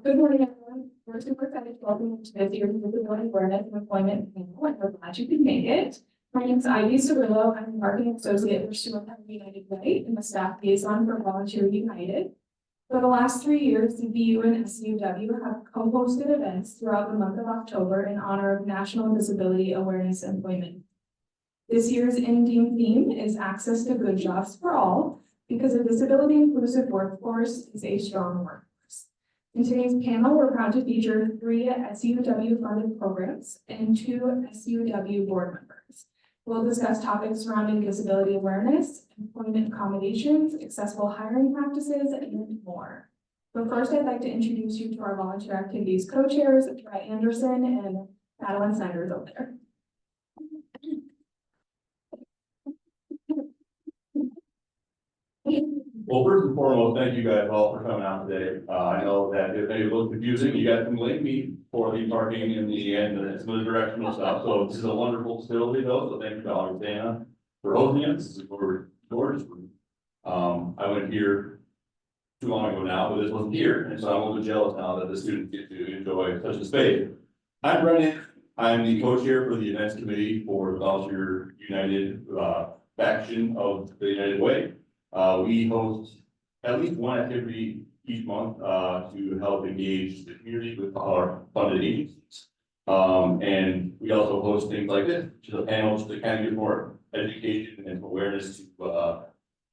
Good morning, everyone. We're super excited to welcome you to this year's Disability Awareness and Employment Panel, and we're glad you could make it. My name is Ivy Cirillo. I'm the Marketing Associate for Sioux United Way and the Staff Liaison for Volunteer United. For the last 3 years, the VU and SEUW have co-hosted events throughout the month of October in honor of National Disability Awareness and Employment. This year's NDEAM theme is Access to Good Jobs for All, because a disability-inclusive workforce is a strong workforce. In today's panel, we're proud to feature 3 SEUW-funded programs and 2 SEUW board members. We'll discuss topics surrounding disability awareness, employment accommodations, accessible hiring practices, and more. But first, I'd like to introduce you to our volunteer activities co-chairs, Anderson and Madeline Synder over there. Well, first and foremost, thank you guys all for coming out today. I know that it may look confusing. You guys can blame me for the parking in the end and some of the directional stuff. So this is a wonderful facility though. So thank you to Augustana for hosting us. This is gorgeous. I went here too long ago now, but this wasn't here. And so I'm a little bit jealous now that the students get to enjoy such a space. I'm Brennan. I'm the co-chair for the events committee for the Volunteer United faction of the United Way. We host at least one activity each month to help engage the community with our funded agencies. And we also host things like this, which is a panel just to kind of give more education and awareness to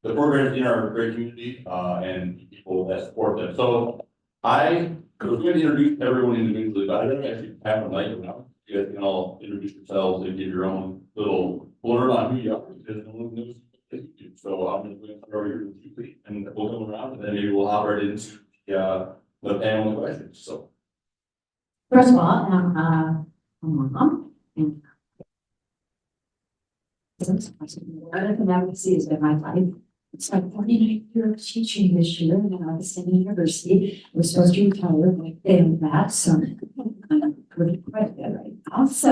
the programs in our great community and people that support them. So I was going to introduce everyone individually, but I don't actually have a mic now. You guys can all introduce yourselves and give your own little blurb on who you are, because no one knows. So I'm going to throw your quickly and we'll come around and then maybe we'll hop right into the panel of questions. So first of all, I'm a mom, and other than advocacy has been my life. It's my 49th year of teaching this year at Augustana University. We're supposed to retire, but I failed that, so I'm pretty quite good right now. So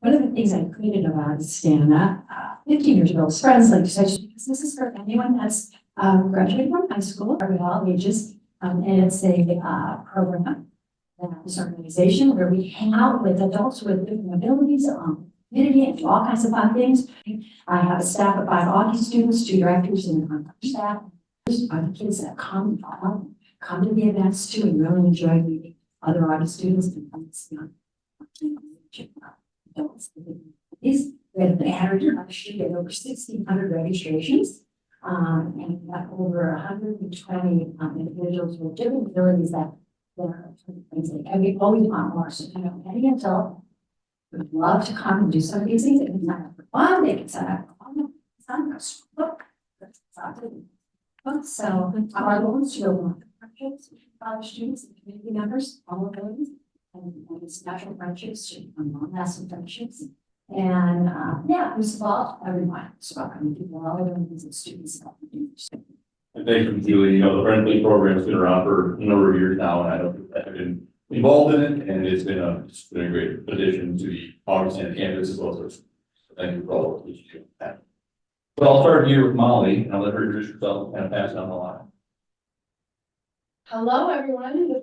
one of the things I created about Augustana 15 years ago was friends like such, because this is for anyone that's graduated from high school or at all ages, and it's a program, this organization where we hang out with adults with different abilities, community, and do all kinds of fun things. I have a staff of 5 Auggie students, 2 directors, and our staff. Are the kids that come to the events too and really enjoy meeting other Auggie students and adults. We had a banner last year, we had over 1,600 registrations, and we have over 120 individuals with different abilities that are things like, and we always want more. So, any adult would love to come and do some of these things. They can sign up for fun, they can sign up for fun, sign up for book. So our goal is to build friendships with college students and community members, all abilities, and it's natural friendships, long-lasting friendships. And first of all, everyone is welcome. People, all of them, students. and thank you, Julie. The Friendly program has been around for a number of years now, and I know that I've been involved in it, and it's been a great addition to the Augustana campus as well. So thank you for all of you do that. But I'll start here with Molly, and I'll let her introduce herself and pass down the line. Hello, everyone.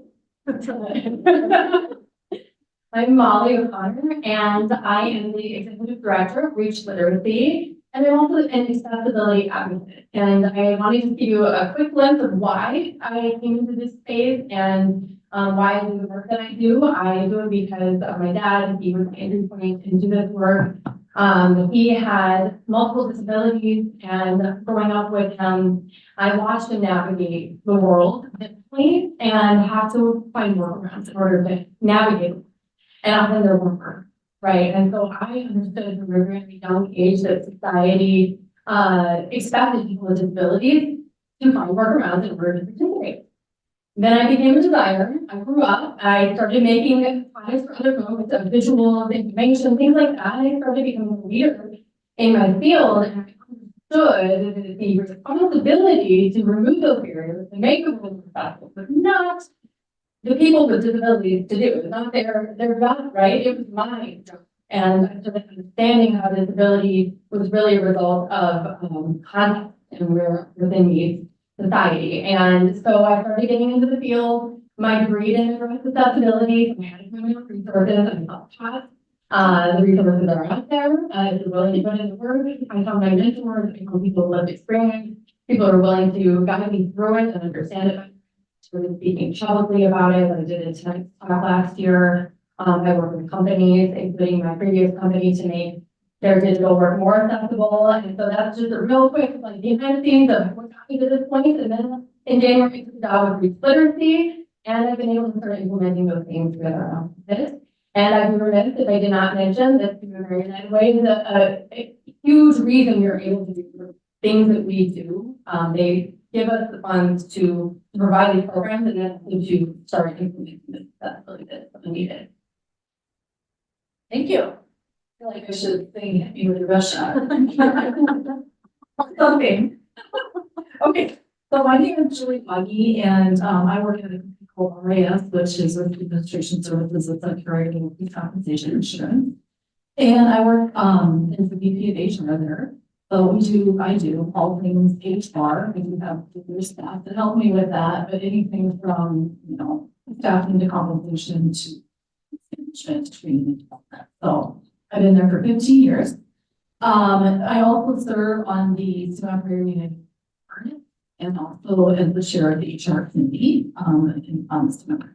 I'm Molly O'Connor, and I am the Executive Director of Reach Literacy, and I'm also an accessibility advocate. And I wanted to give you a quick glimpse of why I came into this space and why I do the work that I do. I do it because of my dad. He was my entry point into this work. He had multiple disabilities, and growing up with him, I watched him navigate the world differently and have to find workarounds in order to navigate it. And often there weren't, right? And so I understood from a really young age that society expected people with disabilities to find workarounds in order to participate. Then I became a designer. I grew up. I started making products for other folks, visuals, information, things like that. I started becoming a leader in my field, and I understood the responsibility to remove those barriers and make them successful, but not the people with disabilities to do. It was not their job, right? It was mine. And I started understanding how disability was really a result of context and where within the society. And so I started getting into the field. my degree in accessibility, management, resources, and self-taught. The resources are out there. If you're willing to put in the work, I found my mentors, I found people with lived experience. People are willing to guide me through it and understand it. Really speaking publicly about it. I did it talk last year. I work with companies, including my previous company, to make their digital work more accessible. And so that's just a real quick, like, behind the scenes of what got me to this point. And then in January, I took a job with Reach Literacy, and I've been able to start implementing those things with our office. And I'd be remiss if I did not mention that through very United Way is a huge reason we are able to do the things that we do. They give us the funds to provide these programs and then to start implementing this accessibility that's needed. Thank you. I feel like I should sing Hit Me With Your Russia. Something. Okay, so my name is Julie Buggy, and I work at a company called RAS, which is Risk Administration Services with Secretary of Workers' Compensation Insurance. And I work as the VP of HR there. So I do all things HR. We do have other staff that help me with that, but anything from, staffing to compensation to management, training, and all that. So I've been there for 15 years. I also serve on the SEUW United Department and also as the chair of the HR committee in SEUW.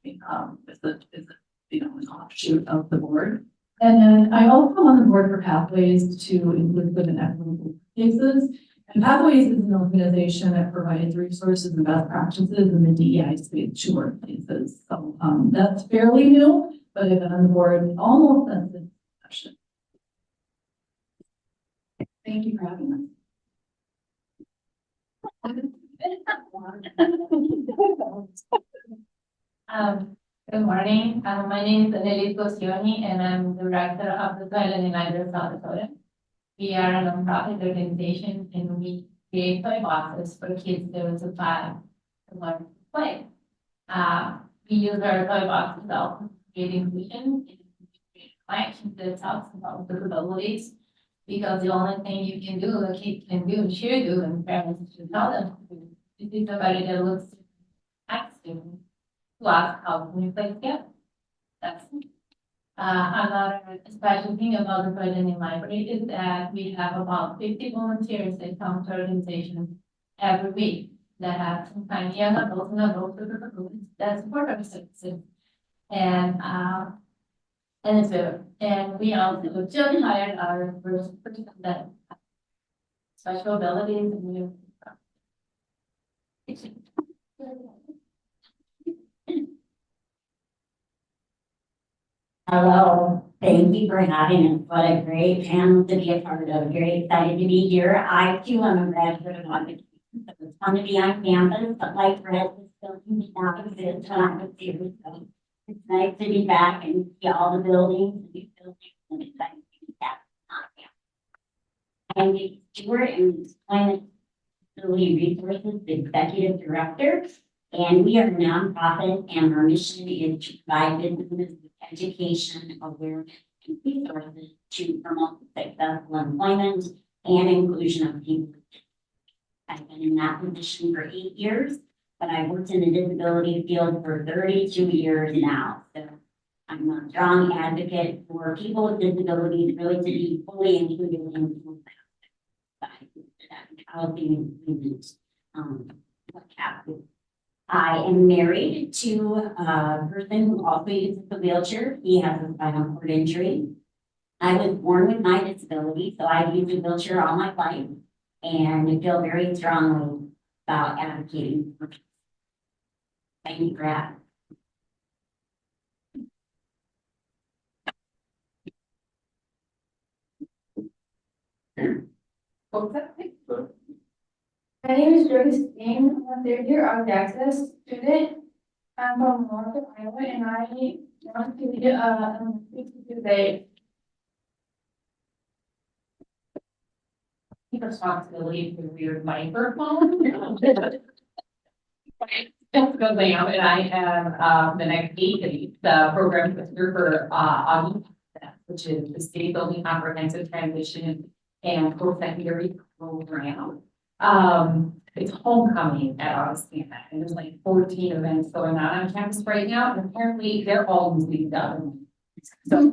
Is an offshoot of the board. And then I also am on the board for Pathways to Inclusive and Equitable Cases. And Pathways is an organization that provides resources and best practices in the DEI space to workplaces. So that's fairly new, but I've been on the board almost since its inception. Thank you for having us. Good morning. My name is Annelise Gosioni, and I'm the director of the Toilet United South Dakota. We are a nonprofit organization, and we create toy boxes for kids 0 to 5 to learn to play. We use our toy boxes to help create inclusion and create connections that talks about disabilities, because the only thing you can do, a kid can do, and should do, and parents should tell them to do, is see somebody that looks acts to ask how can we play together. That's another special thing about the President Library is that we have about 50 volunteers that come to our organization every week that have some kind of young adults and adults that support our citizens. And it's good. And we also just hired our first person that has special abilities, and we Hello, thank you for having us. What a great panel to be a part of. Very excited to be here. I too am a graduate of Augustana. It's fun to be on campus, but like Fred was still did not exist when I was here. So it's nice to be back and see all the buildings and new buildings, and excited to be back on campus. I'm the Stewart and Employment Facility Resources Executive Director, and we are a nonprofit, and our mission is to provide businesses education, awareness, and resources to promote successful employment and inclusion of people. I've been in that position for 8 years, but I've worked in the disability field for 32 years now. So I'm a strong advocate for people with disabilities really to be fully included in housing employment. I am married to a person who also uses a wheelchair. He has a spinal cord injury. I was born with my disability, so I've used a wheelchair all my life, and I feel very strongly about advocating for people. Thank you for having me. My name is Joyce Dean. I'm a third-year art access student. I'm from North Iowa, and I want to speak to you today. Responsibility for your microphone. That's because I am, and I am the next week the program director for Augustana, which is the state building comprehensive transition and post-secondary program. it's homecoming at Augustana, and there's like 14 events going on campus right now, and apparently they're all moving down. So,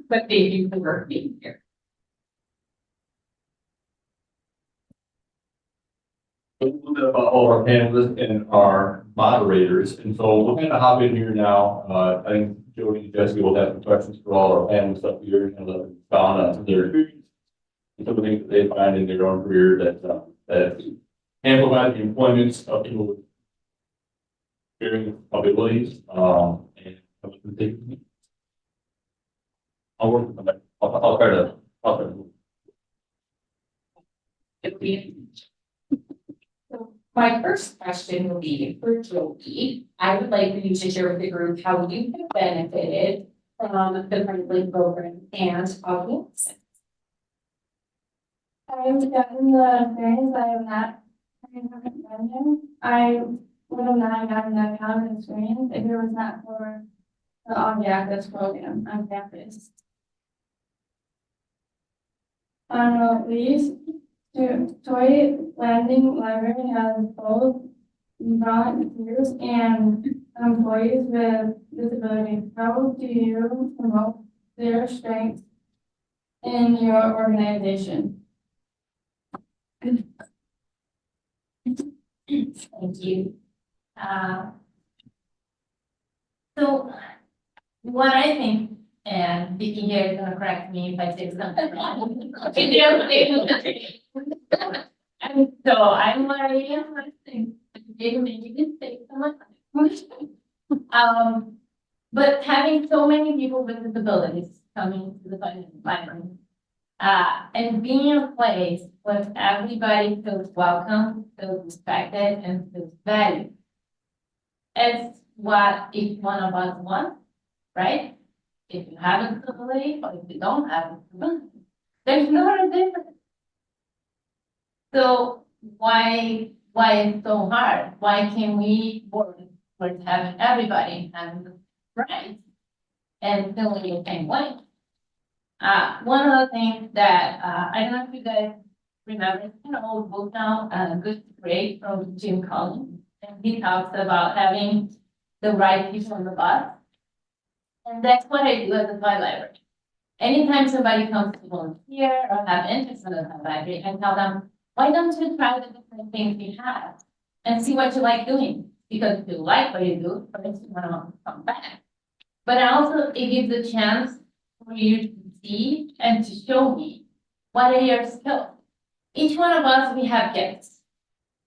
but thank you for being here. A little bit about all our panelists and our moderators, and so we'll kind of hop in here now. I think Jody and Jesse will have some questions for all our panelists up here, and let them expound on their experience and some of the things that they find in their own career that amplify the employment of people with varying abilities, and I'll work with them. I'll try to. My first question will be for Jody. I would like for you to share with the group how you have benefited from the friendly program and Augustana. I've gotten the experience I have not done. I would have not gotten that kind of experience if it was not for the on-campus program on campus. These Toy Landing Library has both volunteers and employees with disabilities. How do you promote their strengths in your organization? Thank you. So what I think, and Vicky here is gonna correct me if I say something wrong. And so I'm like, maybe you can say something. But having so many people with disabilities coming to the library, and being in a place where everybody feels welcome, feels respected, and feels valued. It's what each one of us wants, right? If you have a disability or if you don't have a disability, there's no difference. So why it's so hard? Why can't we work towards having everybody having the rights and feeling the same way? One of the things that I don't know if you guys remember, it's an old book now, Good to Great from Jim Collins, and he talks about having the right people on the bus, and that's what I do at the Toy Library. Anytime somebody comes to volunteer or have interest in the Toy Library, I tell them, why don't you try the different things we have and see what you like doing? Because if you like what you do, first you want to come back. But also it gives a chance for you to see and to show me what are your skills. Each one of us, we have gifts.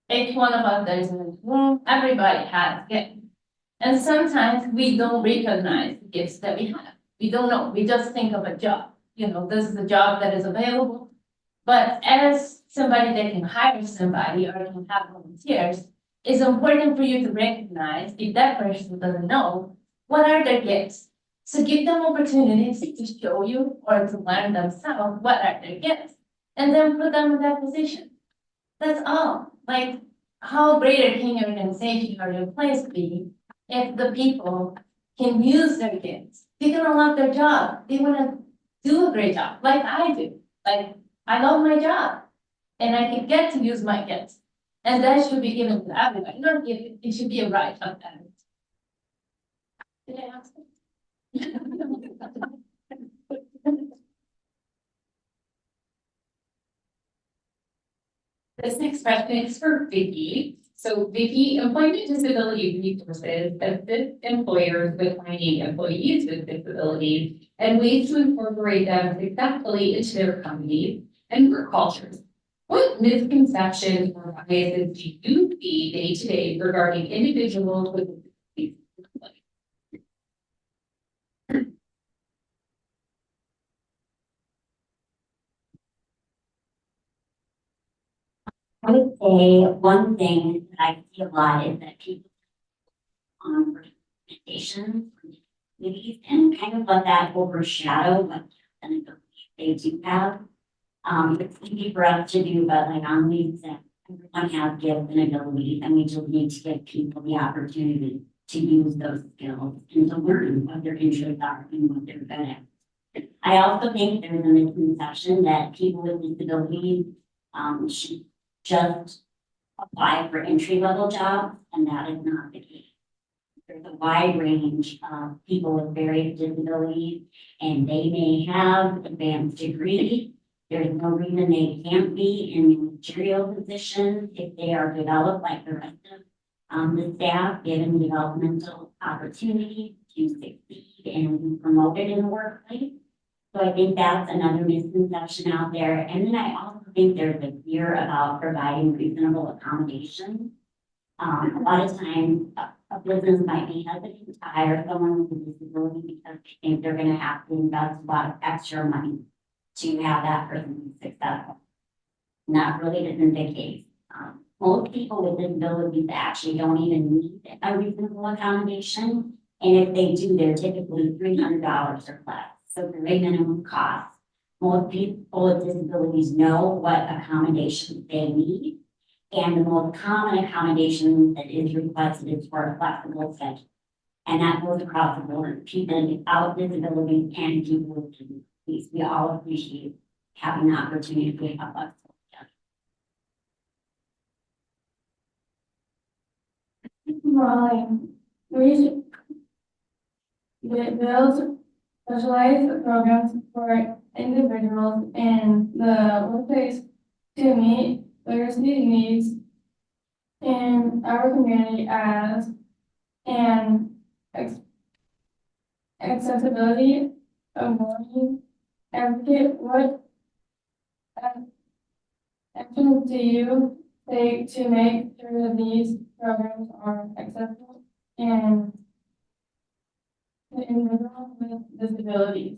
Each one of us that is in this room, everybody has gifts. And sometimes we don't recognize the gifts that we have. We don't know, we just think of a job. You know, this is the job that is available. But as somebody that can hire somebody or can have volunteers, it's important for you to recognize if that person doesn't know, what are their gifts? So give them opportunities to show you or to learn themselves what are their gifts, and then put them in that position. That's all. Like, how greater can your organization or your place be if the people can use their gifts? They're gonna love their job. They wanna do a great job, like I do. Like, I love my job, and I can get to use my gifts. And that should be given to everybody, not given, it should be a right of everyone. Did I answer? This next question is for Vicky. So Vicky, employment disability resources assist employers with finding employees with disabilities and ways to incorporate them successfully into their companies and work cultures. What misconceptions or biases do you see day to day regarding individuals with disabilities? I would say one thing that I see a lot is that people on recommendations communities and kind of let that overshadow what they do have. It's easy for us to do, but like on these that everyone has gifts and abilities, and we just need to give people the opportunity to use those skills and to learn what their interests are and what they're good at. I also think there's a misconception that people with disabilities should just apply for entry-level jobs, and that is not the case. There's a wide range of people with various disabilities, and they may have advanced degrees. There's no reason they can't be in managerial positions if they are developed like the rest of the staff, given developmental opportunity to succeed and be promoted in the workplace. So I think that's another misconception out there. And then I also think there's a fear about providing reasonable accommodations. A lot of times, a business might be hesitant to hire someone with a disability because they think they're going to have to invest a lot of extra money to have that person be successful. And that really isn't the case. Most people with disabilities actually don't even need a reasonable accommodation. And if they do, they're typically $300 or less. So very minimum cost. Most people with disabilities know what accommodations they need. And the most common accommodation that is requested is for a flexible schedule. And that goes across the board. People without disabilities and people with disabilities. We all appreciate having the opportunity to have a flexible schedule. Molly, we should build specialized programs for individuals in the workplace to meet diversity needs in our community as an accessibility avoiding advocate. What actions do you take to make sure that these programs are accessible and to individuals with disabilities?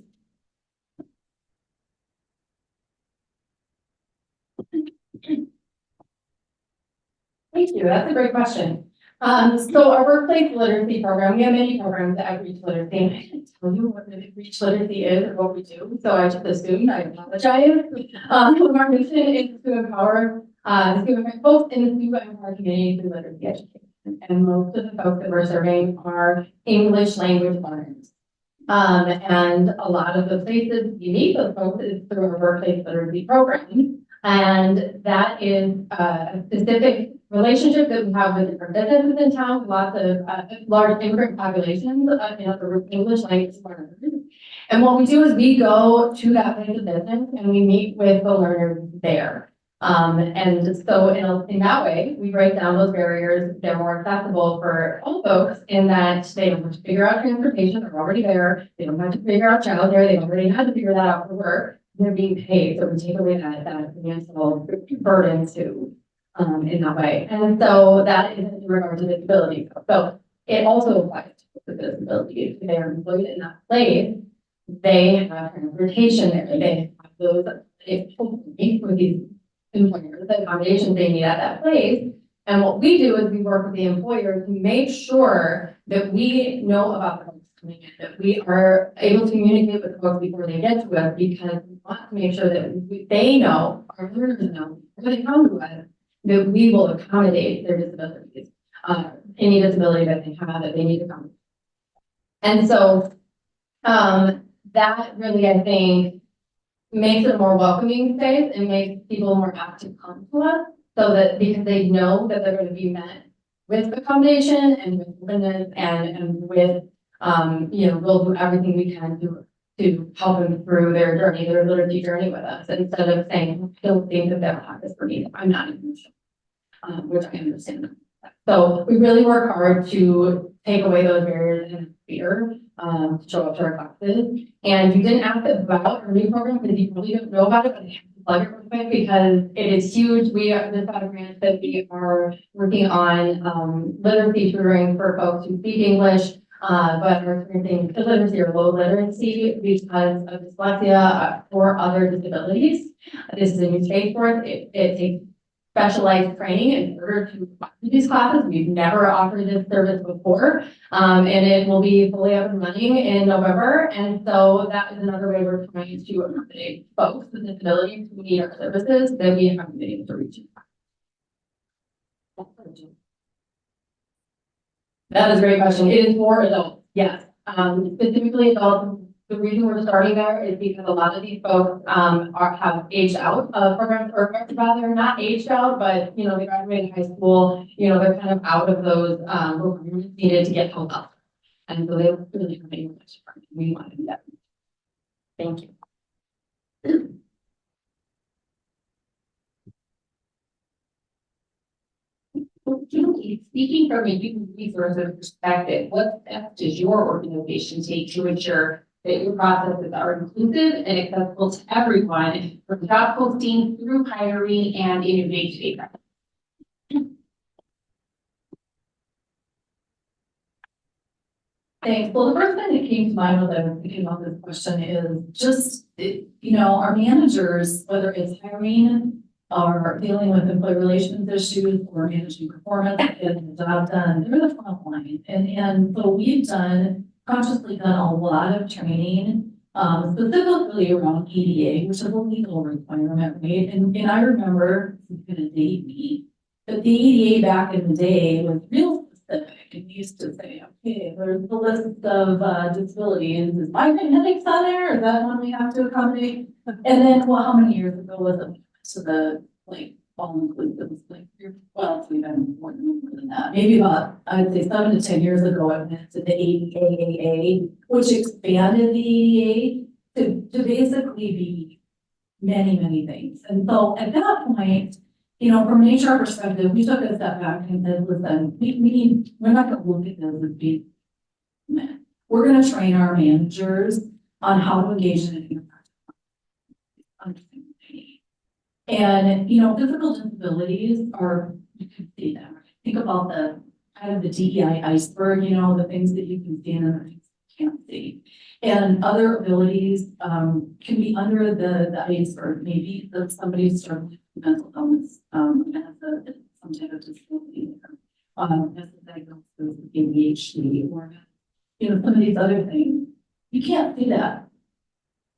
Thank you. That's a great question. So our workplace literacy program, we have many programs that Reach Literacy, and I can't tell you what Reach Literacy is or what we do, so I just assumed. I apologize. Our mission is to empower folks in the Sioux and our community through literacy education, and most of the folks that we're serving are English language learners. And a lot of the places you meet those folks is through our workplace literacy program, and that is a specific relationship that we have with different businesses in town, lots of large immigrant populations of English language learners. And what we do is we go to that place of business and we meet with the learners there. And so in that way, we break down those barriers. They're more accessible for all folks in that they don't have to figure out transportation, they're already there. They don't have to figure out childcare, they already had to figure that out for work. They're being paid, so we take away that financial burden too. In that way. And so that is in regard to disability. So it also applies to disabilities. If they are employed in that place, they have transportation there. They have those with these employers, the accommodations they need at that place. And what we do is we work with the employer to make sure that we know about the folks coming in, that we are able to communicate with the folks before they get to us, because we want to make sure that they know, our learners know, when they come to us, that we will accommodate their disabilities, any disability that they have that they need to accommodate. And so that really, I think, makes it a more welcoming space and makes people more apt to come to us, so that because they know that they're going to be met with accommodation and with openness and with, we'll do everything we can to help them through their journey, their literacy journey with us, instead of saying, I don't think that they'll have this for me, I'm not even sure. Which I understand. So we really work hard to take away those barriers and fear to show up to our classes. And you didn't ask about our new program because you probably don't know about it, but I have to plug it real quick because it is huge. We are this grant that we are working on literacy tutoring for folks who speak English, but are experiencing illiteracy or low literacy because of dyslexia or other disabilities. This is a new space for us. It takes specialized training in order to offer these classes. We've never offered this service before, and it will be fully up and running in November. And so that is another way we're trying to accommodate folks with disabilities who need our services that we haven't been able to reach. That is a great question. It is for adults, yes. Specifically adults the reason we're starting there is because a lot of these folks, have aged out of programs, or rather not aged out, but, you know, they graduated high school, you know, they're kind of out of those, requirements needed to get help out. And so they really have a much. We want to do that. Thank you. Speaking from a human resources perspective, what steps does your organization take to ensure that your processes are inclusive and accessible to everyone, from job posting through hiring and in your day-to-day practice? Thanks. Well, the first thing that came to mind as I was thinking about this question is just, you know, our managers, whether it's hiring or dealing with employee relations issues or managing performance, getting the job done, they're the front line. And so we've consciously done a lot of training, specifically around EDA, which is a legal requirement, right? And I remember, it's gonna date me, but the EDA back in the day was real specific. And used to say, okay, there's the list of disabilities. Is my genetics on there? Is that one we have to accommodate? And then, well, how many years ago was it to the like all inclusive? Like, well, it's even more than that. Maybe about, I'd say 7 to 10 years ago, I went to the ADAA, which expanded the EDA to basically be many, many things. And so at that point, you know, from an HR perspective, we took a step back and said, listen, we're not going to look at this as being, we're going to train our managers on how to engage in an understanding. And, you know, physical disabilities are, you can see them. Think about the kind of the DEI iceberg, you know, the things that you can see and the things you can't see. And other abilities can be under the iceberg. Maybe that somebody's struggling with mental illness, has some type of disability, has a diagnosis of ADHD, or, you know, some of these other things. You can't see that.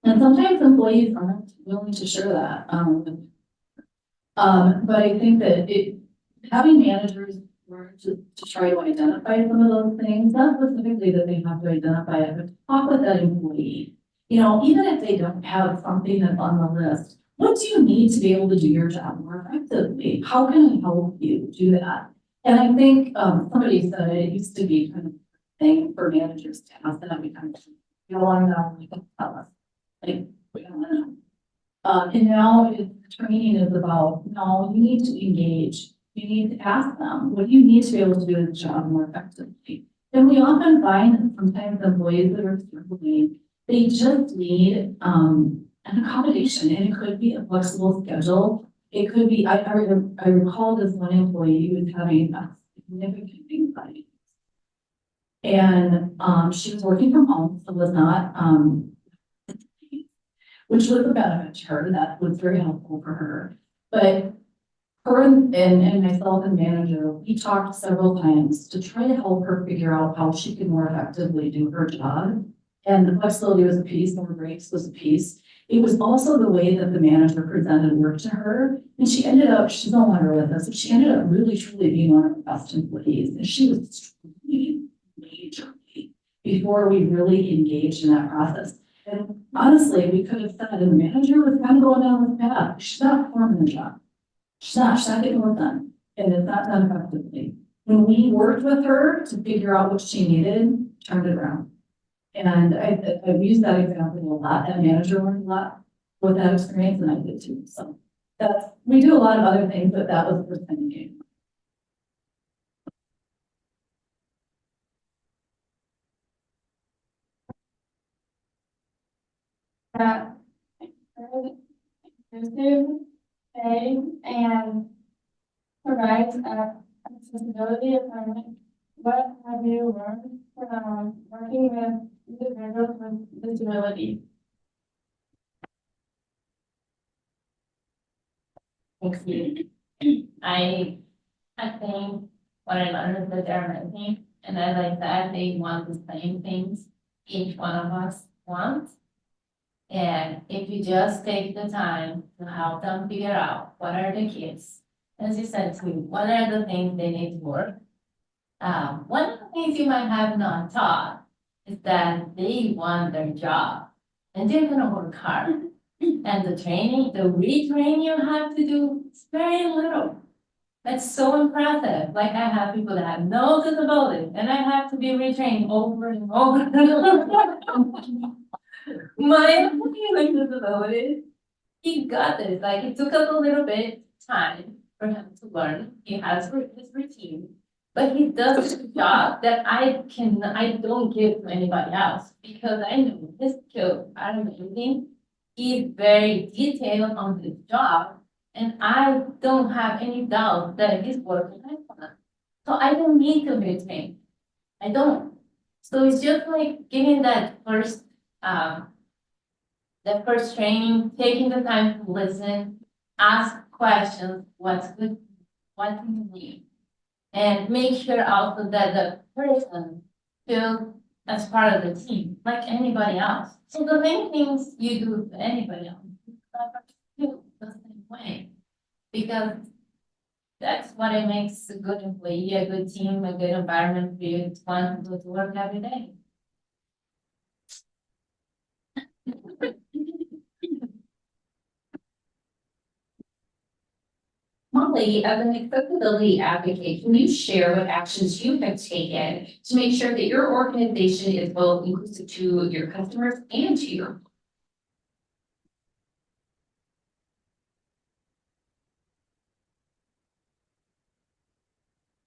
And sometimes employees aren't willing to share that. But I think that having managers learn to try to identify some of those things, not specifically that they have to identify it, but talk with that employee. You know, even if they don't have something that's on the list, what do you need to be able to do your job more effectively? How can I help you do that? And I think somebody said it used to be kind of a thing for managers to ask that we kind of, you don't want to know, you can tell us. Like, we don't want to know. And now training is about, no, you need to engage. You need to ask them, what do you need to be able to do the job more effectively? And we often find that sometimes employees that are struggling, they just need an accommodation, and it could be a flexible schedule. It could be, I recall this one employee who was having a significant anxiety. And she was working from home, so was not, which was a benefit to her. That was very helpful for her. But her and myself and manager, we talked several times to try to help her figure out how she could more effectively do her job. And the flexibility was a piece, more breaks was a piece. It was also the way that the manager presented work to her. And she ended up, she's no longer with us, but she ended up really truly being one of the best employees. And she was struggling majorly before we really engaged in that process. And honestly, we could have said, and the manager was kind of going down this path. She's not performing the job. She's not getting work done. And it's not done effectively. When we worked with her to figure out what she needed, turned it around. And I've used that example a lot. That manager learned a lot with that experience, and I did too. So we do a lot of other things, but that was the first thing that came. That inclusive pay and provides accessibility environment. What have you learned from working with individuals with disabilities? Thanks, you. I think what I learned is that they're amazing. And as I said, they want the same things each one of us wants. And if you just take the time to help them figure out what are the kids, as you said too, what are the things they need to work. One of the things you might have not taught is that they want their job and they're gonna work hard. And the training, the retraining you have to do is very little. That's so impressive. Like I have people that have no disability and I have to be retrained over and over and over. My employee with disabilities, he got this. Like it took us a little bit time for him to learn. He has his routine, but he does a job that I don't give to anybody else because I know his skills are amazing. He's very detailed on his job, and I don't have any doubt that he's working excellent. So I don't need to retrain. I don't. So it's just like giving that first training, taking the time to listen, ask questions, what's good, what do you need? And make sure also that the person feels as part of the team, like anybody else. So the same things you do to anybody else, you the same way. Because that's what it makes a good employee, a good team, a good environment for you to want to go to work every day. Molly, as an accessibility advocate, can you share what actions you have taken to make sure that your organization is both inclusive to your customers and to your?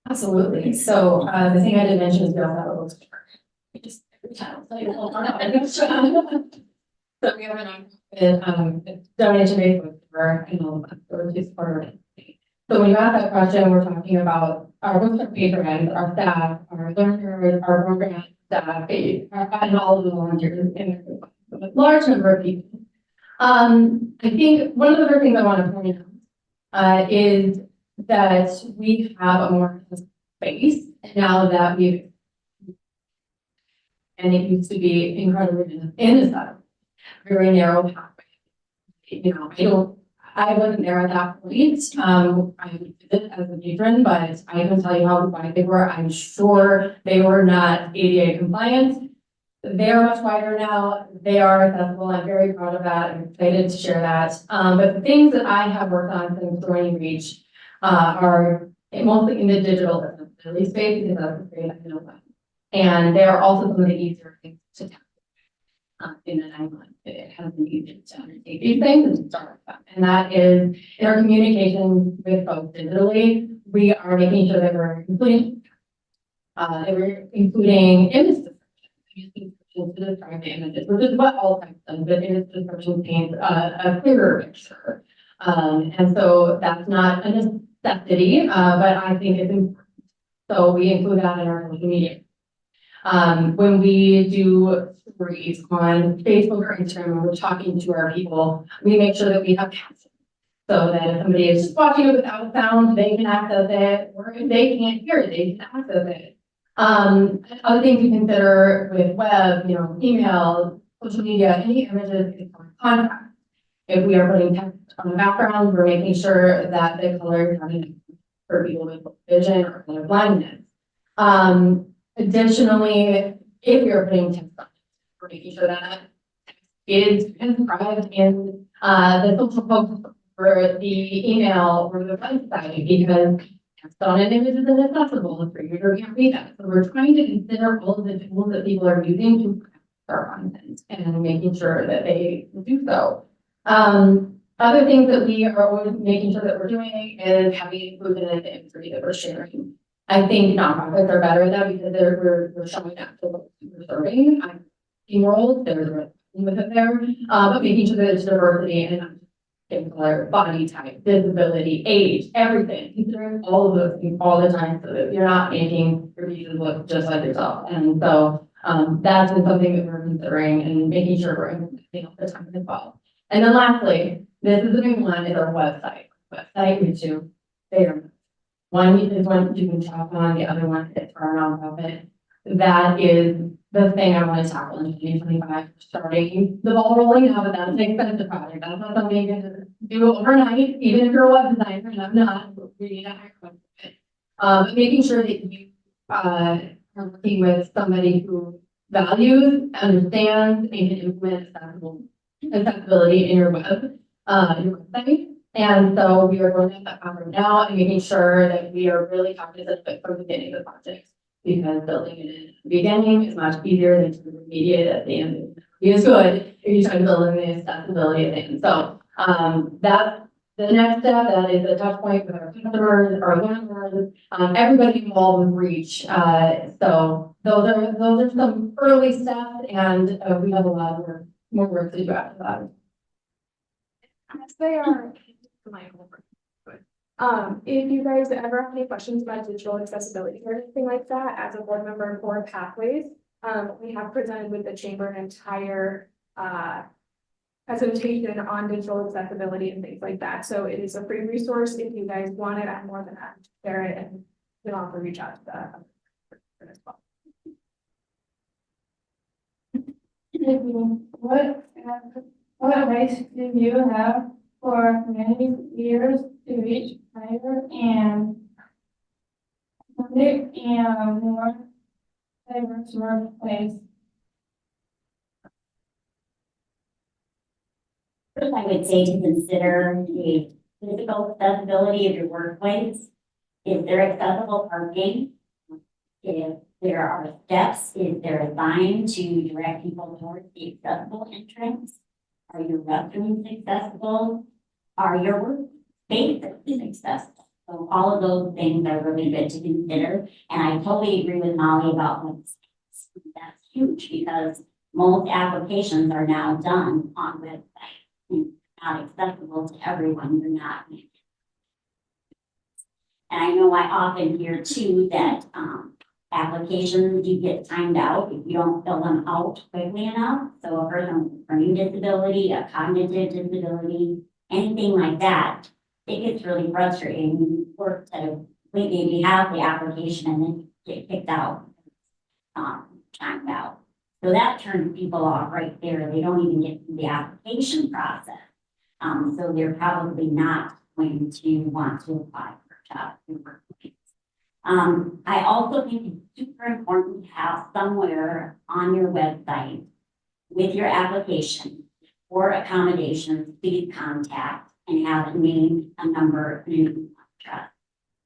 Absolutely. So, the thing I did mention is we also have a little just every time. So we have an donation base for, for. So when you ask that question, we're talking about our workshop patrons, our staff, our learners, our program staff, and all of the volunteers in a large number of people. I think one of the first things I want to point out is that we have a more space now that and it used to be incredibly in the south, very narrow pathway. You know, I wasn't there at that point. I did it as a patron, but I can tell you how wide they were. I'm sure they were not ADA compliant. They are much wider now. They are accessible. I'm very proud of that. I'm excited to share that. But the things that I have worked on since joining REACH are mostly in the digital accessibility space because that's the space I know about. And they are also some of the easier things to tackle. In the 9 months, it has been easy to undertake these things and to start with them. And that is in our communication with folks digitally, we are making sure that we're including image descriptions to describe the images, which is what all text does, but image description paints a clearer picture. And so that's not a necessity, but I think it's important. So we include that in our social media. When we do stories on Facebook or Instagram, when we're talking to our people, we make sure that we have captions so that if somebody is just watching it without sound, they can access it, or if they can't hear it, they can access it. Other things we consider with web, email, social media, any images is for contact. If we are putting text on the background, we're making sure that the colors are for people with vision or color blindness. Additionally, if you're putting text on it, we're making sure that is inscribed in the social post for the email or the website because text on an image is inaccessible for you to read that. So we're trying to consider all of the tools that people are using to our content and making sure that they do so. Other things that we are always making sure that we're doing is having inclusion in the imagery that we're sharing. I think nonprofits are better at that because we're showing up to what we're serving. I'm roles, there's a with it there, but making sure that there's diversity and color, body type, disability, age, everything. Considering all of those things all the time so that you're not making your pieces look just like yourself. And so that's been something that we're considering and making sure we're implementing all the time as well. And then lastly, this is a new one, is our website. Website, which you there. One is one you can shop on, the other one is for our nonprofit. That is the thing I want to tackle in 2025, starting the ball rolling now, but that's an expensive project. That's not something you can do overnight, even if you're a web designer, and I'm not, we need a higher budget. But making sure that you are working with somebody who values, understands, and can implement accessibility in your website. And so we are going at that conference now and making sure that we are really cognizant of it from the beginning of the project. Because building it in at the beginning is much easier than to remediate at the end. It is good if you try to build in the accessibility at the end. So that's the next step. That is a touch point with our customers, our landlords, everybody involved with Reach. So those are some early steps, and we have a lot of more work to do after that. As they are, if you guys ever have any questions about digital accessibility or anything like that, as a board member for Pathways, we have presented with the chamber an entire presentation on digital accessibility and things like that. So it is a free resource. If you guys want it, I'm more than happy to share it, and you'll also reach out to the as well. What advice do you have for many leaders to reach higher and more diverse workplace? First, I would say to consider the physical accessibility of your workplace. Is there accessible parking? If there are steps, is there a sign to direct people towards the accessible entrance? Are your restrooms accessible? Are your workspaces accessible? So all of those things are really good to consider. And I totally agree with Molly about workspace. That's huge because most applications are now done on websites. Not accessible to everyone. You're not. And I know I often hear too that applications, you get timed out if you don't fill them out quickly enough. So a person with a learning disability, a cognitive disability, anything like that, it gets really frustrating when you work to maybe have the application and then get kicked out, timed out. So that turns people off right there. They don't even get through the application process. So they're probably not going to want to apply for a job in the workplace. I also think it's super important to have somewhere on your website with your application for accommodations, please contact and have a name, a number, and an address.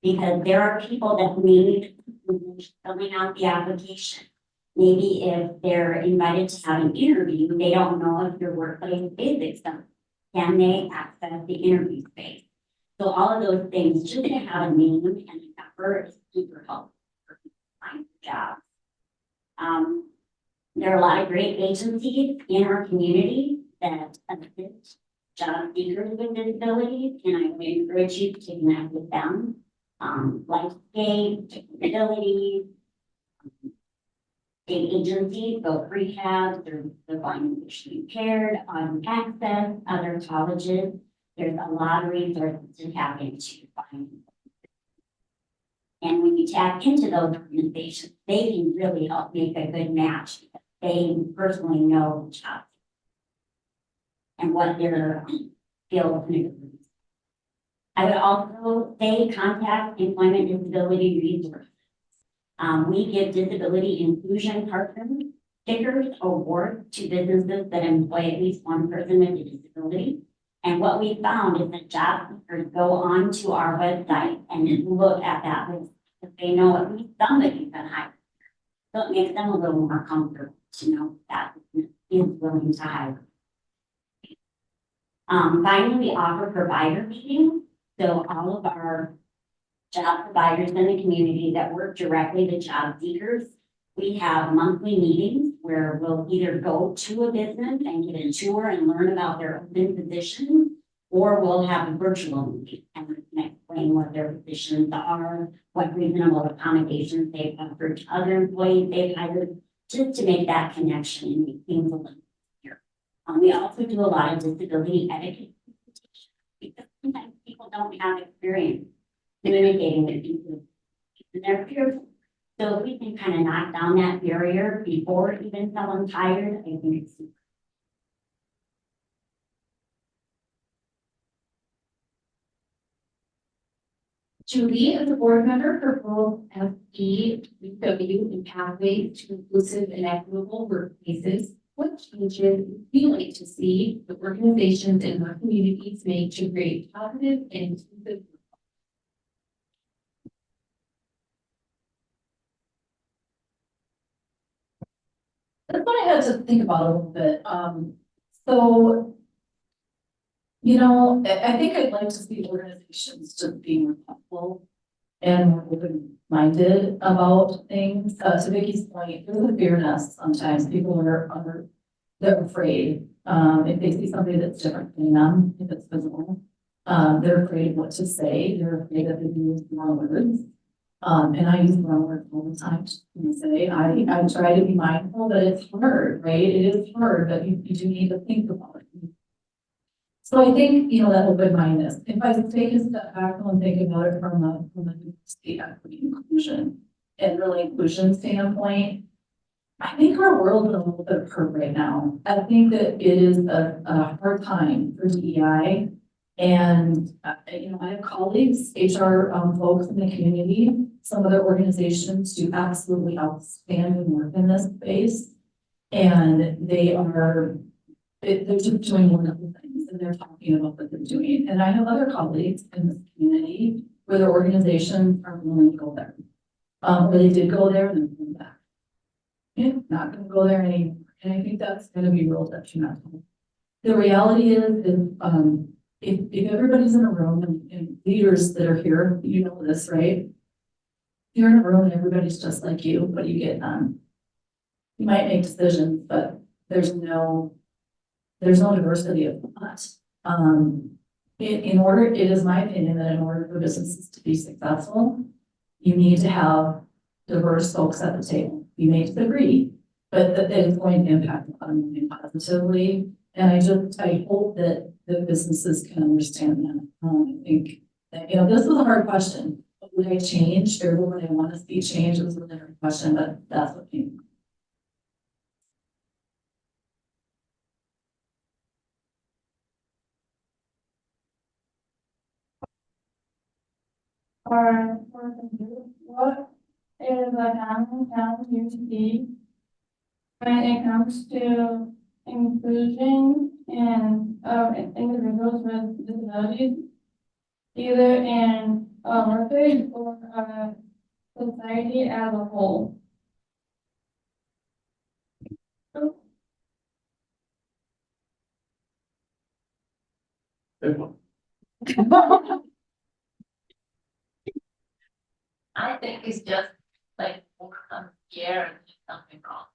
Because there are people that need filling out the application. Maybe if they're invited to have an interview, they don't know if your workplace is accessible. Can they access the interview space? So all of those things, just to have a name and a number is super helpful for people to find jobs. There are a lot of great agencies in our community that assist job seekers with disabilities, and I would encourage you to connect with them. Lifescape, disabilities, state agencies, both rehab, they're finding visually impaired, on access, other colleges. There's a lot of resources to tap into finding. And when you tap into those organizations, they can really help make a good match because they personally know the job and what their skills and abilities. I would also say contact employment disability resources. We give disability inclusion partner stickers award to businesses that employ at least one person with a disability. And what we found is that job seekers go onto our website and look at that list because they know at least somebody's been hired. So it makes them a little more comfortable to know that is willing to hire. Finally, we offer provider meetings. So all of our job providers in the community that work directly with job seekers, we have monthly meetings where we'll either go to a business and get a tour and learn about their open positions, or we'll have a virtual meeting and we can explain what their positions are, what reasonable accommodations they've offered to other employees they've hired, just to make that connection and make things a little easier. We also do a lot of disability etiquette because sometimes people don't have experience communicating with people in their peers. So if we can kind of knock down that barrier before even someone's hired, I think it's super. Julie is a board member for both SEUW and Pathways to Inclusive and Equitable Workplaces. What changes would you like to see the organizations in our communities make to create positive and inclusive? That's what I had to think about a little bit. So, you know, I think I'd like to see organizations just being respectful and more open-minded about things. To Vicky's point, there's a fear nest sometimes. People they're afraid. If they see something that's different than them, if it's visible, they're afraid of what to say. They're afraid that they use the wrong words. And I use the wrong word all the time to say, I try to be mindful, but it's hard, right? It is hard, but you do need to think about it. So I think, you know, that open-mindedness, if I take a step back and think about it from a diversity, equity, inclusion, and really inclusion standpoint, I think our world is a little bit hurt right now. I think that it is a hard time for DEI. And, you know, I have colleagues, HR folks in the community, some other organizations do absolutely outstanding work in this space. And they're just doing wonderful things and they're talking about what they're doing. And I have other colleagues in this community where their organizations aren't willing to go there. Or they did go there and then come back. Yeah, not gonna go there anymore. And I think that's gonna be real detrimental. The reality is if everybody's in a room and leaders that are here, you know this, right? You're in a room and everybody's just like you, what do you get done? You might make decisions, but there's no diversity of thought. It is my opinion that in order for businesses to be successful, you need to have diverse folks at the table. You may disagree, but that is going to impact the bottom line positively. And I hope that the businesses can understand that. I think that, you know, this was a hard question. What would I change or what would I want to see change? It was a really hard question, but that's what came. What is a common challenge you see when it comes to inclusion and of individuals with disabilities, either in a workplace or society as a whole? I think it's just like I'm scared and do something wrong.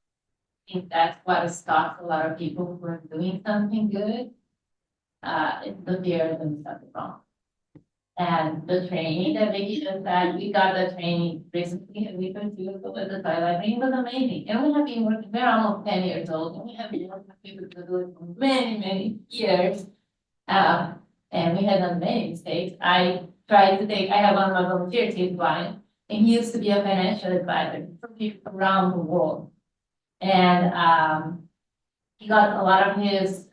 I think that's what stops a lot of people from doing something good. It's the fear of doing something wrong. And the training that Vicky just said, we got the training recently and we could do it with the Thailand. It was amazing. And we have been working, we're almost 10 years old and we have been working with people to do it for many, many years. And we had done many mistakes. I have one of my volunteers, he's blind, and he used to be a financial advisor for people around the world. And he got a lot of his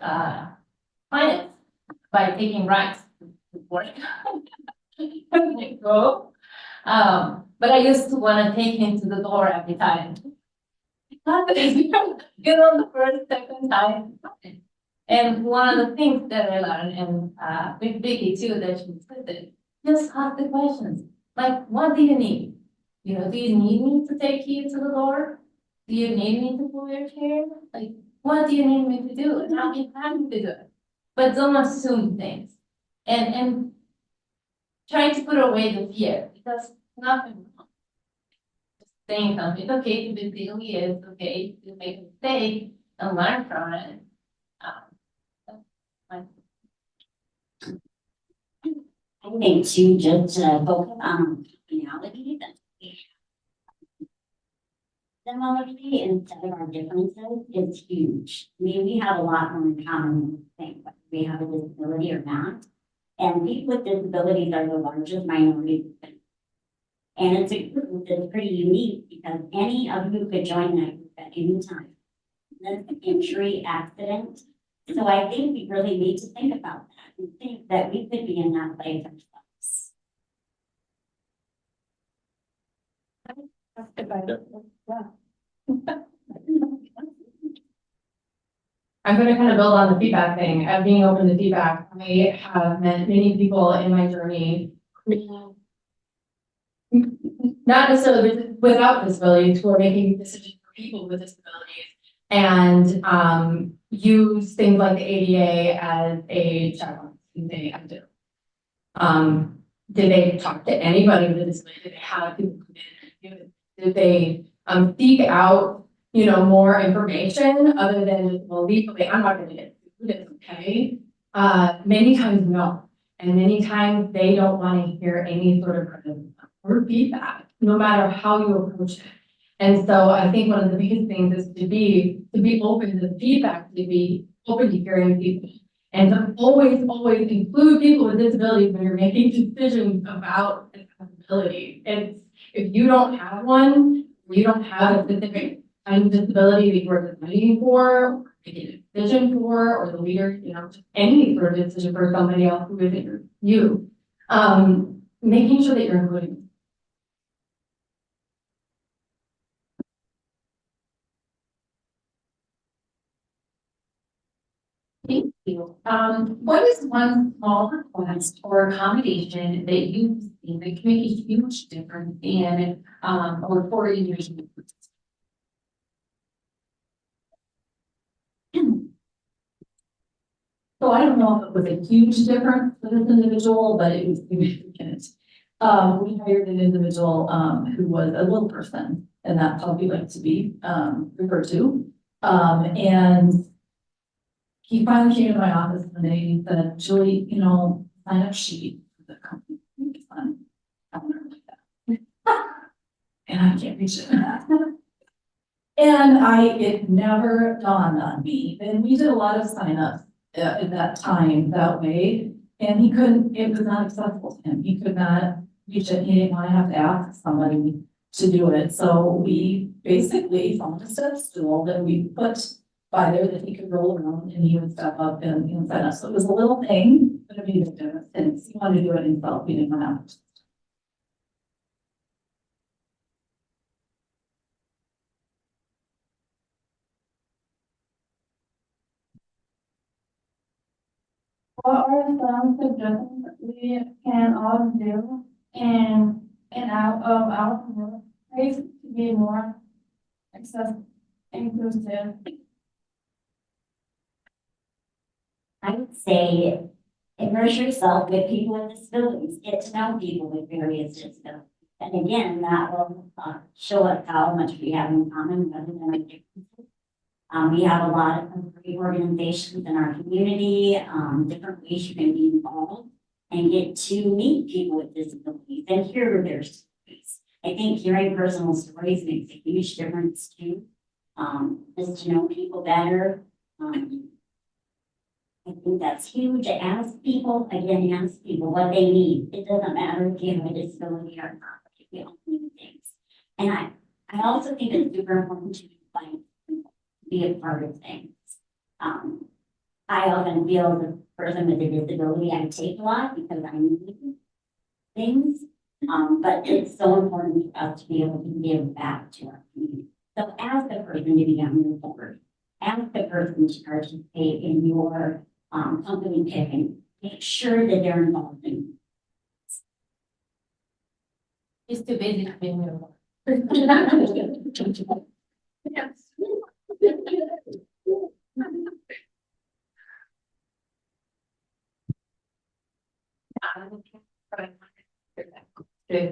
clients by taking rides to work. But I used to want to take him to the door every time. Get on the first, second time. And one of the things that I learned, and with Vicky too, that she said, just ask the questions. Like, what do you need? You know, do you need me to take you to the door? Do you need me to pull your chair? Like, what do you need me to do? And I'll be happy to do it. But don't assume things. And try to put away the fear, because nothing wrong. Just saying something, it's okay to be silly, it's okay to make a mistake and learn from it. I think too, just focus on commonality that we have. Similarity instead of our differences is huge. I mean, we have a lot more in common than we think, whether we have a disability or not. And people with disabilities are the largest minority. And it's a group that's pretty unique because any of you could join that group at any time. That's an injury, accident. So I think we really need to think about that and think that we could be in that place ourselves. I'm gonna kind of build on the feedback thing, of being open to feedback. I have met many people in my journey who, not necessarily without disabilities, who are making decisions for people with disabilities, and use things like the ADA as a challenge. They have to. Did they talk to anybody with a disability? Did they have people come in? Did they seek out, more information other than just, well, legally, I'm not gonna get food, it's okay. Many times no. And many times they don't want to hear any sort of criticism or feedback, no matter how you approach it. And so I think one of the biggest things is to be open to feedback, to be open to hearing people. And to always include people with disabilities when you're making decisions about accessibility. And if you don't have one, you don't have a specific kind of disability that you're deciding for, or making a decision for, or the leader, just any sort of decision for somebody else who isn't you. Making sure that you're including. Thank you. What is one small request or accommodation that you've seen that can make a huge difference in, or for you? So I don't know if it was a huge difference for this individual, but it was significant. We hired an individual, who was a little person, and that's how we like to be, referred to. And he finally came to my office one day and said, Julie, sign up sheet for the company. I don't know like that. And I can't reach it. And it never dawned on me. And we did a lot of signups at that time that way. And it was not accessible to him. He could not reach it. He didn't want to have to ask somebody to do it. So we basically found a step stool that we put by there that he could roll around and he would step up and sign up. So it was a little thing, but it made a difference. And he wanted to do it himself. He didn't want to. What are some suggestions that we can all do and out of our workplace to be more inclusive? I would say immerse yourself with people with disabilities, get to know people with various disabilities. And again, that will show us how much we have in common rather than our differences. We have a lot of great organizations in our community, different ways you can be involved and get to meet people with disabilities and hear their stories. I think hearing personal stories makes a huge difference too. Just to know people better. I think that's huge. Ask people what they need. It doesn't matter if you have a disability or not, we all need things. And I also think it's super important to invite people to be a part of things. I often feel the person with a disability, I take a lot because I need things. But it's so important for us to be able to give back to our community. So ask the person to be on your board. Ask the person to participate in your company picking. Make sure that they're involved in. It's too busy to be in your work. Yes.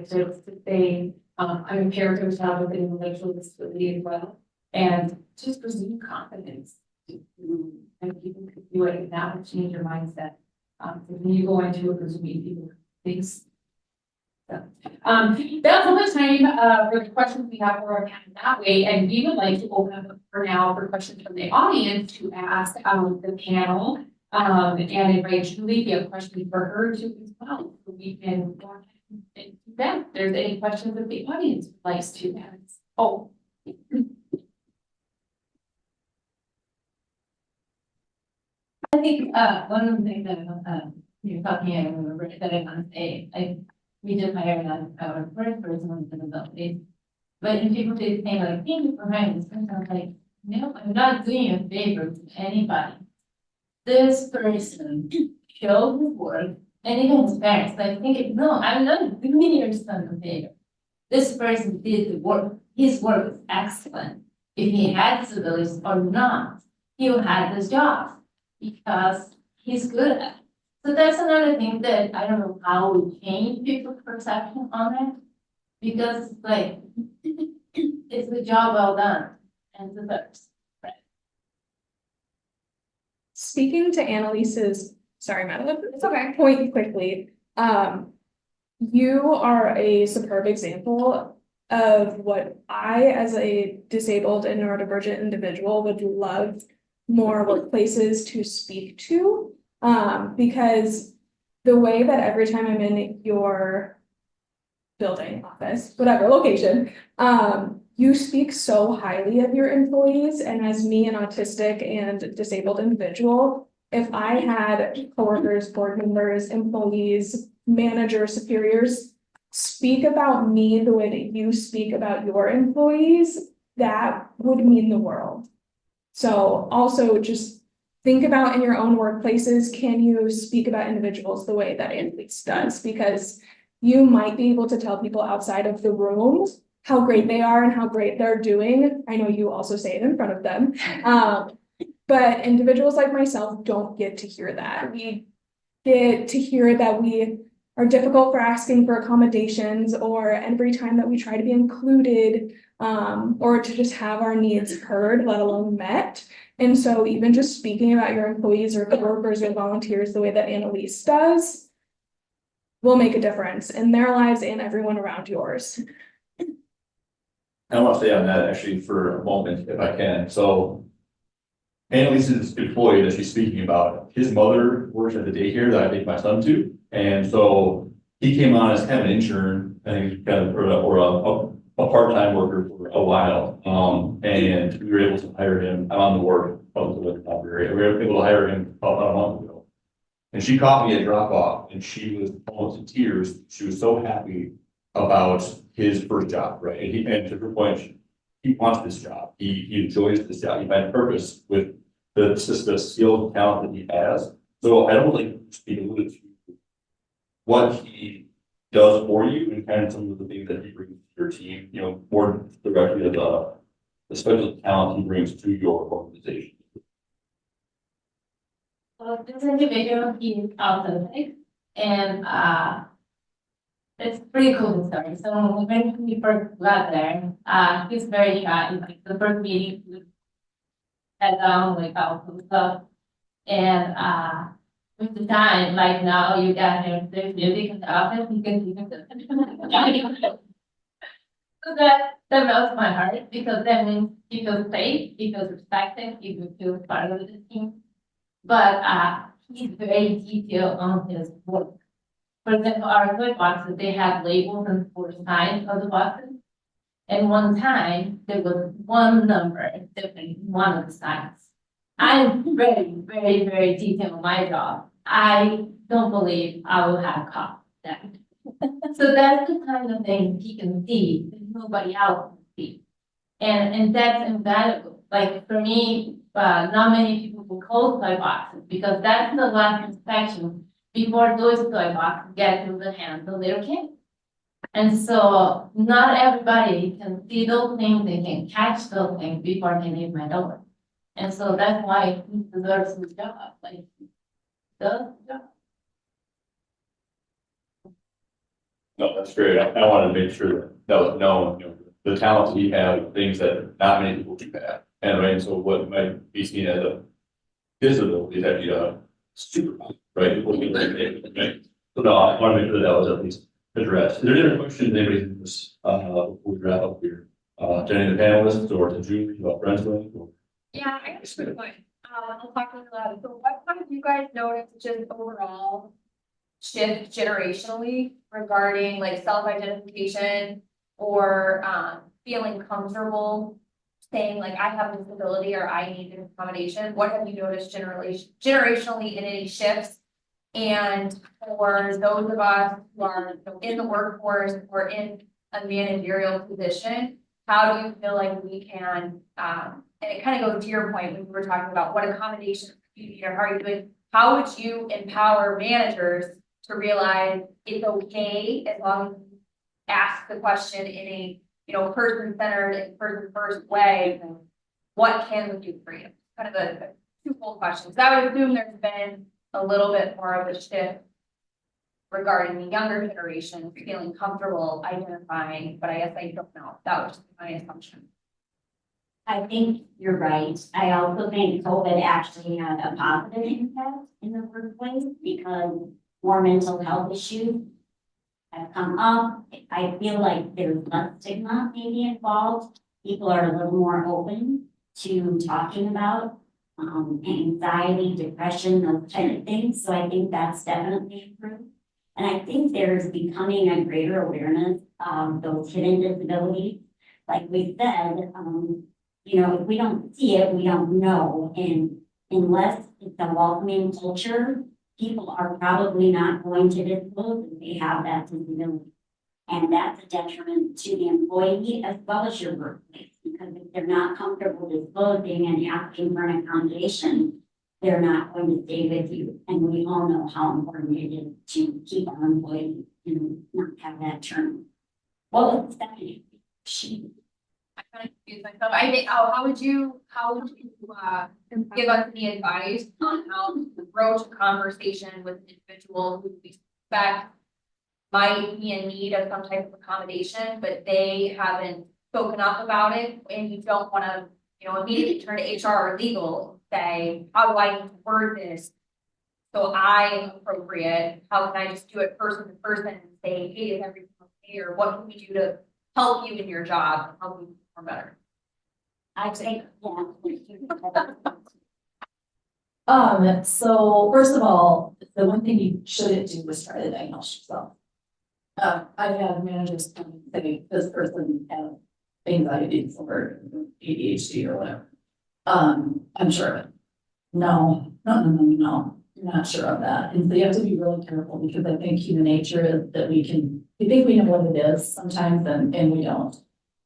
To say, I'm a parent of a child with an intellectual disability as well, and just presume confidence. And people can do it, and that will change your mindset. So when you go into it, presuming people things. So, that's all the time for the questions we have for our panel that way, and we would like to open up for now for questions from the audience to ask the panel. And invite Julie if you have questions for her too as well, so we can go ahead and do that. If there's any questions that the audience would like to ask. Oh. I think one of the things that you're talking, I remember that I want to say, we did hire a first person with disabilities when people say things like, thank you for hiring this person, I'm like, no, I'm not doing a favor to anybody. This person showed his work, and even his parents, like, thinking, no, I'm not doing your son a favor. This person did the work, his work was excellent. If he had disabilities or not, he would have this job because he's good at it. So that's another thing that I don't know how we change people's perception on it. Because like, it's the job well done and deserves. Speaking to Annalise's, sorry, Madeline, it's okay, point quickly. You are a superb example of what I, as a disabled and neurodivergent individual, would love more workplaces to speak to. Because the way that every time I'm in your building, office, whatever location, you speak so highly of your employees, and as me, an autistic and disabled individual, if I had coworkers, board members, employees, managers, superiors speak about me the way that you speak about your employees, that would mean the world. So also just think about in your own workplaces, can you speak about individuals the way that Annalise does? Because you might be able to tell people outside of the room how great they are and how great they're doing. I know you also say it in front of them. But individuals like myself don't get to hear that. We get to hear that we are difficult for asking for accommodations, or every time that we try to be included, or to just have our needs heard, let alone met. And so even just speaking about your employees or coworkers or volunteers the way that Annalise does will make a difference in their lives and everyone around yours. I want to stay on that actually for a moment, if I can. So Annalise's employee that she's speaking about, his mother works at the daycare that I take my son to. And so he came on as kind of an intern, I think, kind of, or a part-time worker for a while. And we were able to hire him. I'm on the board of the library. We were able to hire him about a month ago. And she caught me at drop off, and she was almost in tears. She was so happy about his first job, right? And to her point, he wants this job. He enjoys this job. He finds purpose with the skill and talent that he has. So I don't like speak alluded to what he does for you and kind of some of the things that he brings to your team, you know, more directly of the special talent he brings to your organization. So this individual, he is autistic, and it's pretty cool story. So when we first got there, he's very shy. Like the first meeting, he was head down, like all cool stuff. And with the time, like now you got him, there's music in the office, you can even so that melts my heart, because that means he feels safe, he feels respected, he feels part of the team. But he's very detailed on his work. For example, our toy boxes, they have labels and 4 sides of the boxes. And one time, there was one number different in one of the sides. I'm very, very, very detailed on my job. I don't believe I will have caught that. So that's the kind of thing he can see that nobody else can see. And that's invaluable. Like for me, not many people will close toy boxes, because that's the last inspection before those toy boxes get to the hands of little kids. And so not everybody can see those things, they can catch those things before they leave my door. And so that's why he deserves his job, like, does the job. No, that's great. I wanted to make sure that was known, you know, the talents that he had, things that not many people do have. And right, so what might be seen as a disability is actually a superpower, right? Right? So no, I want to make sure that was at least addressed. Is there any other questions anybody has, before we wrap up here? To any of the panelists or to Julie about Brunswick? Yeah, I guess good point. I'll talk a little about it. So what have you guys noticed just overall shift generationally regarding like self-identification or feeling comfortable saying like I have a disability or I need an accommodation? What have you noticed generationally in any shifts? And for those of us who are in the workforce or in a managerial position, how do you feel like we can, and it kind of goes to your point when we were talking about what accommodations you need or how are you doing? How would you empower managers to realize it's okay as long as you ask the question in a, person-centered and person-first way? What can we do for you? Kind of a twofold question. So I would assume there's been a little bit more of a shift regarding the younger generation feeling comfortable identifying, but I guess I don't know. That was my assumption. I think you're right. I also think COVID actually had a positive impact in the workplace because more mental health issues have come up. I feel like there's less stigma maybe involved. People are a little more open to talking about anxiety, depression, those kind of things. So I think that's definitely improved. And I think there's becoming a greater awareness of those hidden disabilities. Like we said, if we don't see it, we don't know. And unless it's a welcoming culture, people are probably not going to disclose that they have that disability. And that's a detriment to the employee as well as your workplace, because if they're not comfortable disclosing and asking for an accommodation, they're not going to stay with you. And we all know how important it is to keep our employees and not have that turn. Well, it's Stephanie. I kind of confused myself. I think, how would you give us any advice on how to approach a conversation with an individual who we suspect might be in need of some type of accommodation, but they haven't spoken up about it, and you don't want to, immediately turn to HR or legal, say, how do I need to word this so I'm appropriate? How can I just do it person to person and say, hey, is everything okay? Or what can we do to help you in your job and help you perform better? I think, So first of all, the one thing you shouldn't do is try to diagnose yourself. I've had managers come and say, this person has anxiety disorder, ADHD or whatever. I'm sure of it. No, you're not sure of that. And so you have to be really careful because I think human nature is that we think we know what it is sometimes and we don't.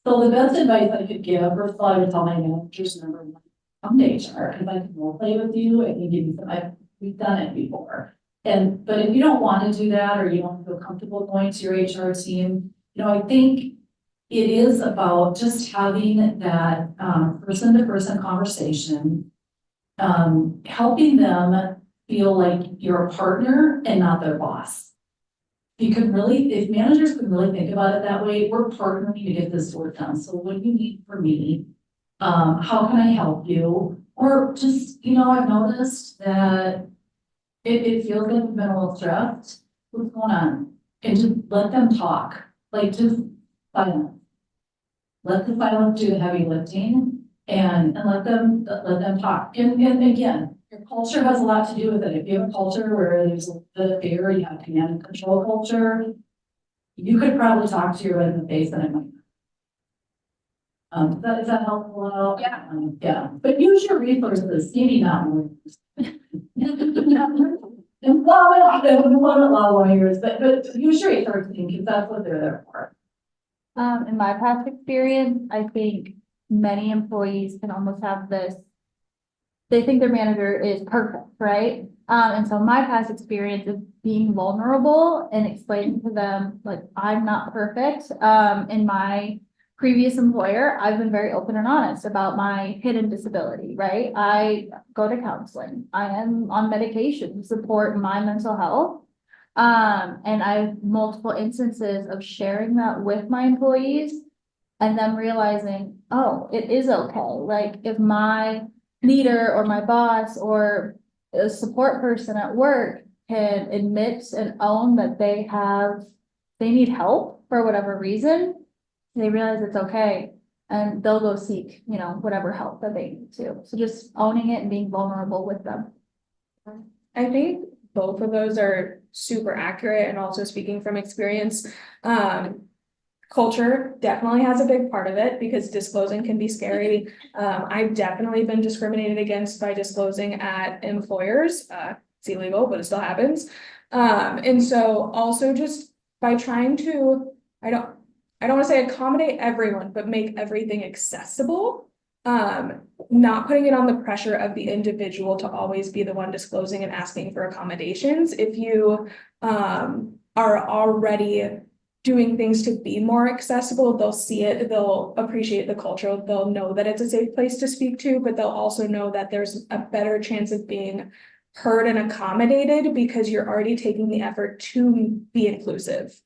So the best advice I could give, first of all, I would tell my managers, number one, come to HR because I can role play with you. I can give you we've done it before. But if you don't want to do that or you don't feel comfortable going to your HR team, I think it is about just having that person-to-person conversation, helping them feel like you're a partner and not their boss. If managers could really think about it that way, we're partnering to get this work done. So what do you need from me? How can I help you? Or just, I've noticed that it feels like you've been a little stressed. What's going on? And just let them talk. Like just silence. Let the silence do the heavy lifting and let them talk. And again, your culture has a lot to do with it. If you have a culture where there's a bit of fear, you have command and control culture, you could probably talk to your resident face and it might. Is that helpful at all? Yeah. Yeah, but use your resources, maybe not more. And law lawyers, but use your HR team because that's what they're there for. In my past experience, I think many employees can almost have this, they think their manager is perfect, right? And so my past experience is being vulnerable and explaining to them, like, I'm not perfect. In my previous employer, I've been very open and honest about my hidden disability, right? I go to counseling. I am on medication to support my mental health. And I have multiple instances of sharing that with my employees and them realizing, oh, it is okay. Like if my leader or my boss or a support person at work can admit and own that they need help for whatever reason, they realize it's okay and they'll go seek, whatever help that they need to. So just owning it and being vulnerable with them. I think both of those are super accurate and also speaking from experience. Culture definitely has a big part of it because disclosing can be scary. I've definitely been discriminated against by disclosing at employers. It's illegal, but it still happens. And so also just by trying to, I don't want to say accommodate everyone, but make everything accessible. Not putting it on the pressure of the individual to always be the one disclosing and asking for accommodations. If you are already doing things to be more accessible, they'll see it, they'll appreciate the culture, they'll know that it's a safe place to speak to, but they'll also know that there's a better chance of being heard and accommodated because you're already taking the effort to be inclusive.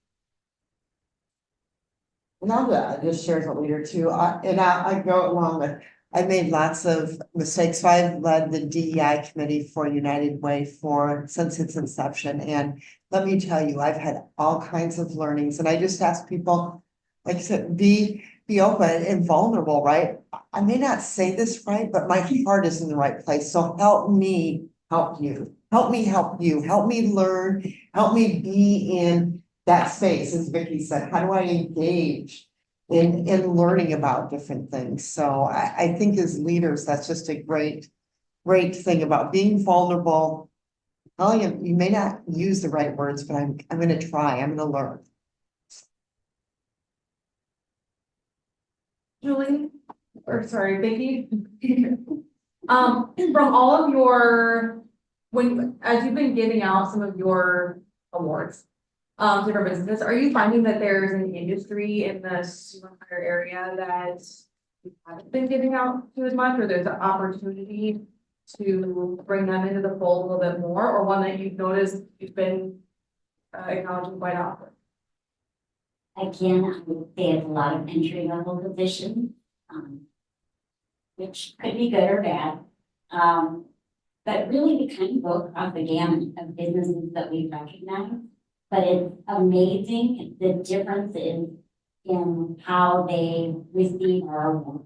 And I'll just share as a leader too, I go along with, I made lots of mistakes. So I've led the DEI committee for United Way since its inception. And let me tell you, I've had all kinds of learnings, and I just ask people, like I said, be open and vulnerable, right? I may not say this right, but my heart is in the right place. So help me help you, help me help you, help me learn, help me be in that space. As Vicki said, how do I engage in learning about different things? So I think as leaders, that's just a great thing about being vulnerable. Oh, you may not use the right words, but I'm going to try. I'm going to learn. Julie, or sorry, Vicki. From all of your, as you've been giving out some of your awards, to different businesses, are you finding that there's an industry in the Sioux area that you haven't been giving out to as much, or there's an opportunity to bring them into the fold a little bit more, or one that you've noticed you've been acknowledging quite often? Again, I would say it's a lot of entry level positions, which could be good or bad. But really we kind of go across the gamut of businesses that we recognize. But it's amazing the difference in how they receive our award.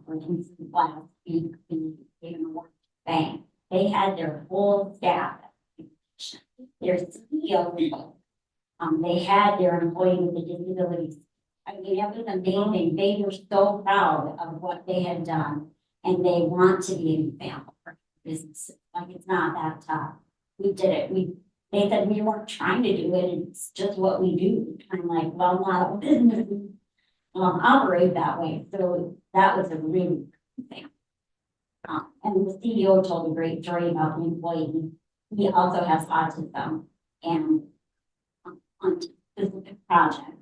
For instance, last week we gave an award to the bank. They had their whole staff, their CEO, they had their employee with the disabilities. I mean, it was amazing. They were so proud of what they had done, and they want to be an example for businesses. Like, it's not that tough. We did it. They said we weren't trying to do it. It's just what we do. I'm like, well, not all businesses operate that way. So that was a really good thing. And the CEO told a great story about the employee. He also has autism and on a specific project.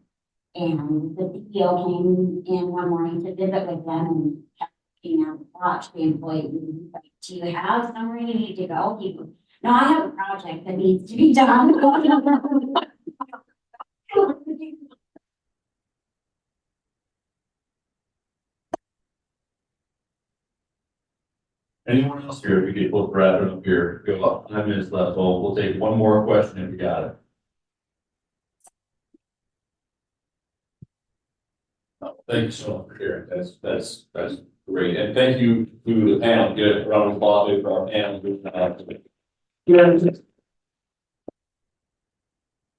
And the CEO came in one morning to visit with them and kept looking at the watch the employee. He's like, do you have somewhere you need to go? He goes, no, I have a project that needs to be done. Anyone else here? We could both wrap it up here. We have about 5 minutes left, so we'll take one more question if we got it. Oh, thank you so much for sharing. That's great. And thank you to the panel. Good round of applause for our panel.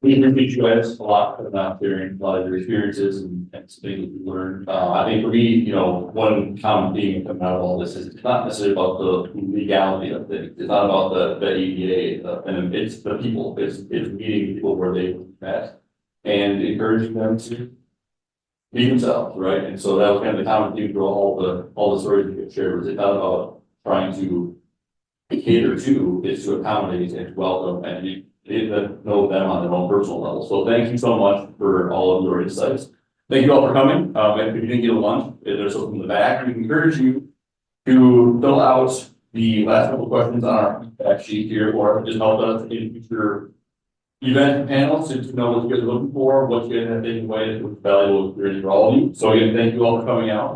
We appreciate you guys a lot for not sharing a lot of your experiences and things that you learned. I think for me, one common theme coming out of all this is it's not necessarily about the legality of things. It's not about the ADA, and it's the people. It's meeting people where they met and encouraging them to be themselves, right? And so that was kind of the common theme through all the stories we could share. Was it's not about trying to cater to, is to accommodate and welcome and know them on their own personal level. So thank you so much for all of your insights. Thank you all for coming. If you didn't get a lunch, there's something in the back. We encourage you to fill out the last couple of questions on our feedback sheet here, or just help us in future event panels to know what you guys are looking for, what you guys have taken away that was valuable experience for all of you. So again, thank you all for coming out.